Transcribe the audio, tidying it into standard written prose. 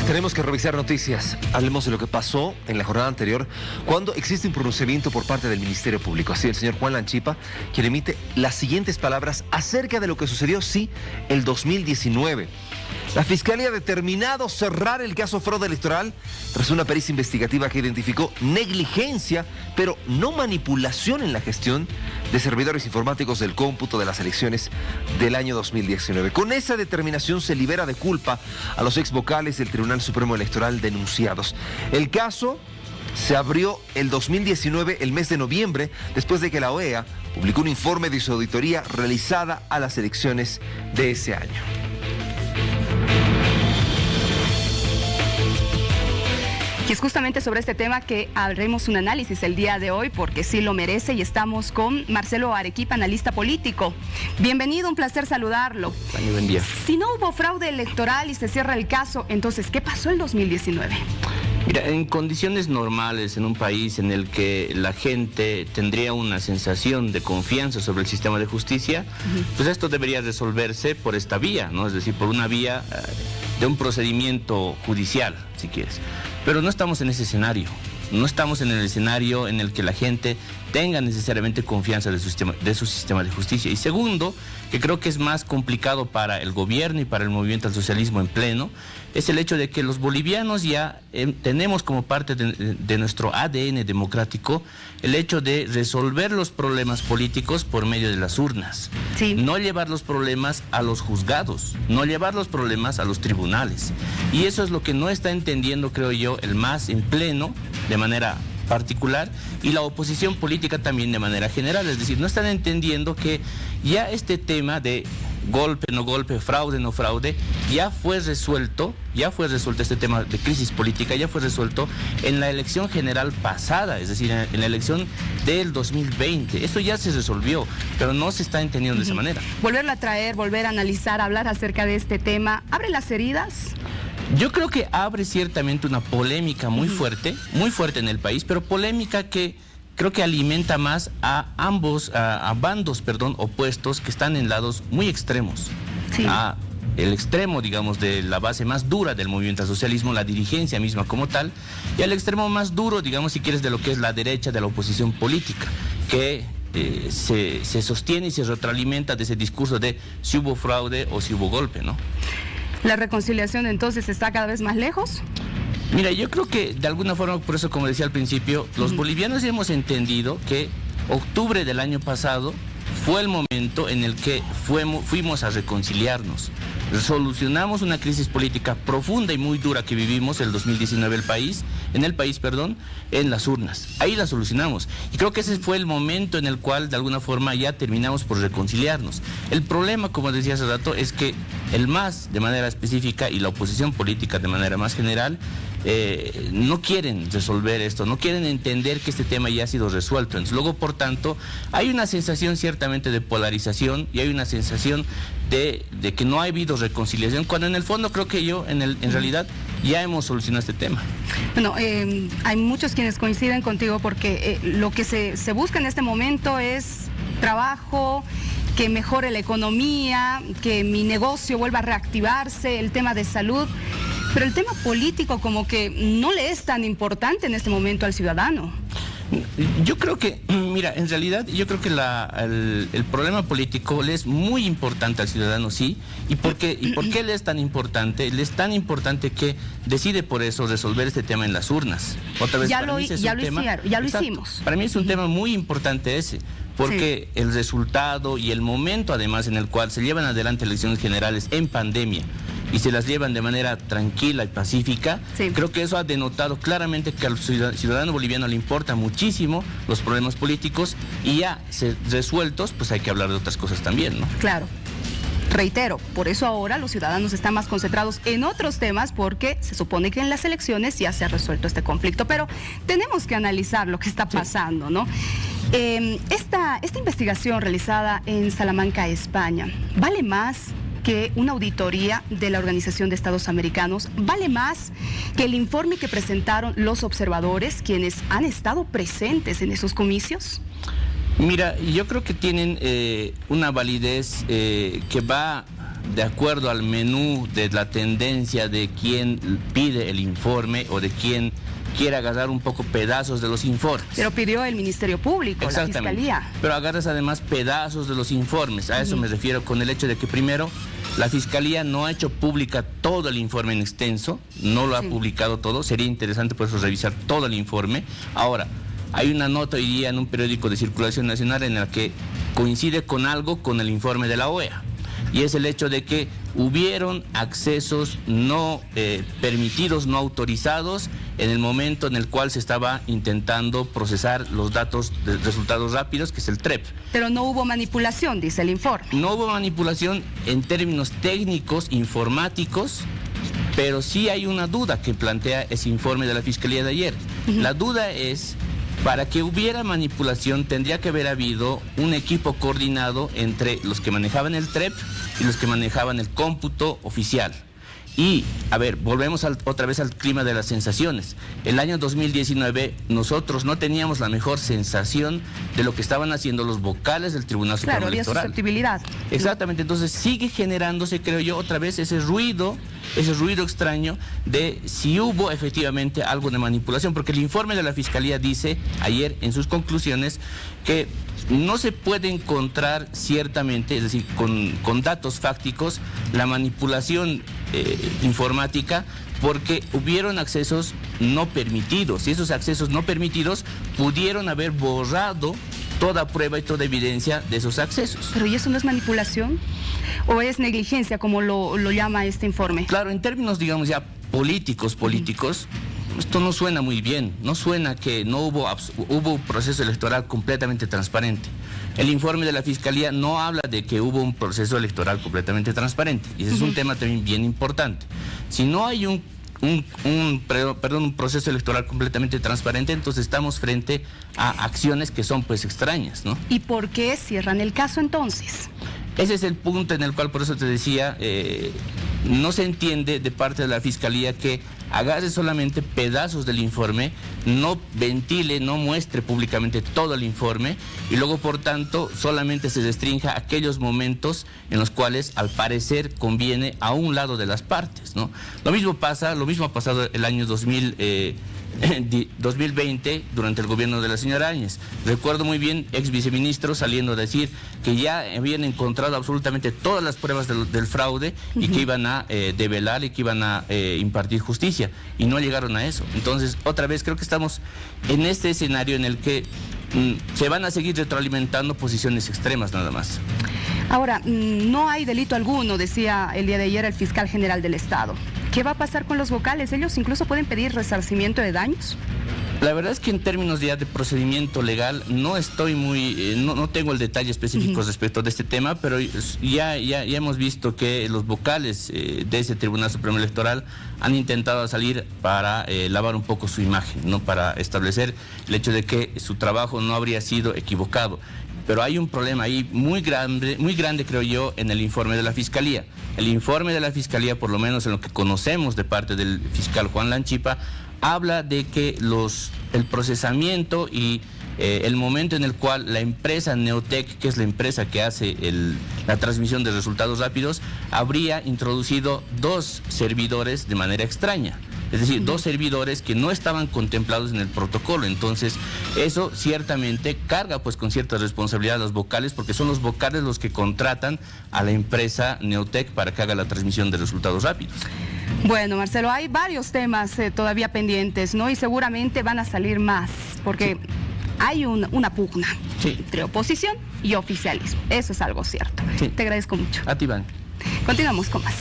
Tenemos que revisar noticias. Hablemos de lo que pasó en la jornada anterior, cuando existe un pronunciamiento por parte del Ministerio Público. Así, el señor Juan Lanchipa, quien emite las siguientes palabras acerca de lo que sucedió, sí, el 2019. La Fiscalía ha determinado cerrar el caso fraude electoral tras una pericia investigativa que identificó negligencia, pero no manipulación en la gestión de servidores informáticos del cómputo de las elecciones del año 2019. Con esa determinación se libera de culpa a los ex vocales del Tribunal Supremo Electoral denunciados. El caso se abrió el 2019, el mes de noviembre, después de que la OEA publicó un informe de su auditoría realizada a las elecciones de ese año. Y es justamente sobre este tema que haremos un análisis el día de hoy, porque sí lo merece, y estamos con Marcelo Arequipa, analista político. Bienvenido, un placer saludarlo. Buen día. Si no hubo fraude electoral y se cierra el caso, entonces, ¿qué pasó el 2019? Mira, en condiciones normales, en un país en el que la gente tendría una sensación de confianza sobre el sistema de justicia, pues esto debería resolverse por esta vía, ¿no? Es decir, por una vía de un procedimiento judicial, si quieres. Pero no estamos en ese escenario. No estamos en el escenario en el que la gente tenga necesariamente confianza de su sistema de justicia. Y segundo, que creo que es más complicado para el gobierno y para el movimiento al socialismo en pleno, es el hecho de que los bolivianos ya tenemos como parte de nuestro ADN democrático el hecho de resolver los problemas políticos por medio de las urnas. Sí. No llevar los problemas a los juzgados, no llevar los problemas a los tribunales. Y eso es lo que no está entendiendo, creo yo, el MAS en pleno, de manera particular, y la oposición política también de manera general. Es decir, no están entendiendo que ya este tema de golpe, no golpe, fraude, no fraude, ya fue resuelto este tema de crisis política, ya fue resuelto en la elección general pasada, es decir, en la elección del 2020. Eso ya se resolvió, pero no se está entendiendo de esa manera. Volverlo a traer, volver a analizar, hablar acerca de este tema, ¿abre las heridas? Yo creo que abre ciertamente una polémica muy fuerte en el país, pero polémica que creo que alimenta más a bandos opuestos que están en lados muy extremos. Sí. A el extremo, digamos, de la base más dura del movimiento al socialismo, la dirigencia misma como tal, y al extremo más duro, digamos, si quieres, de lo que es la derecha de la oposición política, que se sostiene y se retroalimenta de ese discurso de si hubo fraude o si hubo golpe, ¿no? ¿La reconciliación entonces está cada vez más lejos? Mira, yo creo que de alguna forma, por eso como decía al principio, los bolivianos hemos entendido que octubre del año pasado fue el momento en el que fuimos a reconciliarnos. Solucionamos una crisis política profunda y muy dura que vivimos el 2019 en el país, en las urnas. Ahí la solucionamos. Y creo que ese fue el momento en el cual, de alguna forma, ya terminamos por reconciliarnos. El problema, como decía hace rato, es que el MAS, de manera específica, y la oposición política, de manera más general, no quieren resolver esto, no quieren entender que este tema ya ha sido resuelto. Entonces, luego, por tanto, hay una sensación ciertamente de polarización y hay una sensación de que no ha habido reconciliación, cuando en el fondo creo que en realidad ya hemos solucionado este tema. Bueno, hay muchos quienes coinciden contigo porque lo que se busca en este momento es trabajo, que mejore la economía, que mi negocio vuelva a reactivarse, el tema de salud. Pero el tema político como que no le es tan importante en este momento al ciudadano. Yo creo que, mira, en realidad yo creo que el problema político le es muy importante al ciudadano, sí. ¿Y por qué le es tan importante? Le es tan importante que decide por eso resolver este tema en las urnas. Otra vez, ya lo hicimos. Para mí es un tema muy importante ese, porque el resultado y el momento además en el cual se llevan adelante elecciones generales en pandemia y se las llevan de manera tranquila y pacífica, creo que eso ha denotado claramente que al ciudadano boliviano le importa muchísimo los problemas políticos, y ya resueltos, pues hay que hablar de otras cosas también, ¿no? Claro. Reitero, por eso ahora los ciudadanos están más concentrados en otros temas, porque se supone que en las elecciones ya se ha resuelto este conflicto, pero tenemos que analizar lo que está pasando, ¿no? Esta investigación realizada en Salamanca, España, ¿vale más que una auditoría de la Organización de Estados Americanos? ¿Vale más que el informe que presentaron los observadores, quienes han estado presentes en esos comicios? Mira, yo creo que tienen una validez que va de acuerdo al menú de la tendencia de quien pide el informe o de quien quiere agarrar un poco pedazos de los informes. Pero pidió el Ministerio Público, la Fiscalía. Pero agarras además pedazos de los informes. A eso me refiero con el hecho de que primero la Fiscalía no ha hecho pública todo el informe en extenso, no lo ha publicado todo. Sería interesante por eso revisar todo el informe. Ahora, hay una nota hoy día en un periódico de circulación nacional en la que coincide con algo con el informe de la OEA. Y es el hecho de que hubieron accesos no permitidos, no autorizados, en el momento en el cual se estaba intentando procesar los datos de resultados rápidos, que es el TREP. Pero no hubo manipulación, dice el informe. No hubo manipulación en términos técnicos, informáticos, pero sí hay una duda que plantea ese informe de la Fiscalía de ayer. La duda es, para que hubiera manipulación tendría que haber habido un equipo coordinado entre los que manejaban el TREP y los que manejaban el cómputo oficial. Y, a ver, volvemos otra vez al clima de las sensaciones. El año 2019 nosotros no teníamos la mejor sensación de lo que estaban haciendo los vocales del Tribunal Supremo Electoral. Claro, había susceptibilidad. Exactamente, entonces sigue generándose, creo yo, otra vez ese ruido extraño de si hubo efectivamente algo de manipulación, porque el informe de la Fiscalía dice ayer en sus conclusiones que no se puede encontrar ciertamente, es decir, con datos fácticos, la manipulación informática, porque hubieron accesos no permitidos, y esos accesos no permitidos pudieron haber borrado toda prueba y toda evidencia de esos accesos. ¿Pero y eso no es manipulación? ¿O es negligencia, como lo llama este informe? Claro, en términos, digamos, ya políticos, esto no suena muy bien, no suena que no hubo un proceso electoral completamente transparente. El informe de la Fiscalía no habla de que hubo un proceso electoral completamente transparente, y ese es un tema también bien importante. Si no hay un proceso electoral completamente transparente, entonces estamos frente a acciones que son pues extrañas, ¿no? ¿Y por qué cierran el caso entonces? Ese es el punto en el cual, por eso te decía, no se entiende de parte de la Fiscalía que agarre solamente pedazos del informe, no ventile, no muestre públicamente todo el informe y luego, por tanto, solamente se restrinja aquellos momentos en los cuales, al parecer, conviene a un lado de las partes, ¿no? Lo mismo ha pasado el año 2020 durante el gobierno de la señora Áñez. Recuerdo muy bien ex viceministros saliendo a decir que ya habían encontrado absolutamente todas las pruebas del fraude y que iban a develar y que iban a impartir justicia, y no llegaron a eso. Entonces, otra vez creo que estamos en este escenario en el que se van a seguir retroalimentando posiciones extremas nada más. Ahora, no hay delito alguno, decía el día de ayer el fiscal general del Estado. ¿Qué va a pasar con los vocales? ¿Ellos incluso pueden pedir resarcimiento de daños? La verdad es que en términos ya de procedimiento legal no estoy no tengo el detalle específico respecto de este tema, pero ya hemos visto que los vocales de ese Tribunal Supremo Electoral han intentado salir para lavar un poco su imagen, ¿no? Para establecer el hecho de que su trabajo no habría sido equivocado. Pero hay un problema ahí muy grande, creo yo, en el informe de la Fiscalía. El informe de la Fiscalía, por lo menos en lo que conocemos de parte del fiscal Juan Lanchipa, habla de que el procesamiento y el momento en el cual la empresa Neotec, que es la empresa que hace la transmisión de resultados rápidos, habría introducido 2 servidores de manera extraña. Es decir, 2 servidores que no estaban contemplados en el protocolo. Entonces, eso ciertamente carga pues con cierta responsabilidad a los vocales, porque son los vocales los que contratan a la empresa Neotec para que haga la transmisión de resultados rápidos. Bueno, Marcelo, hay varios temas todavía pendientes, ¿no? Y seguramente van a salir más, porque hay una pugna entre oposición y oficialismo. Eso es algo cierto. Te agradezco mucho. A ti, Iván. Continuamos con más.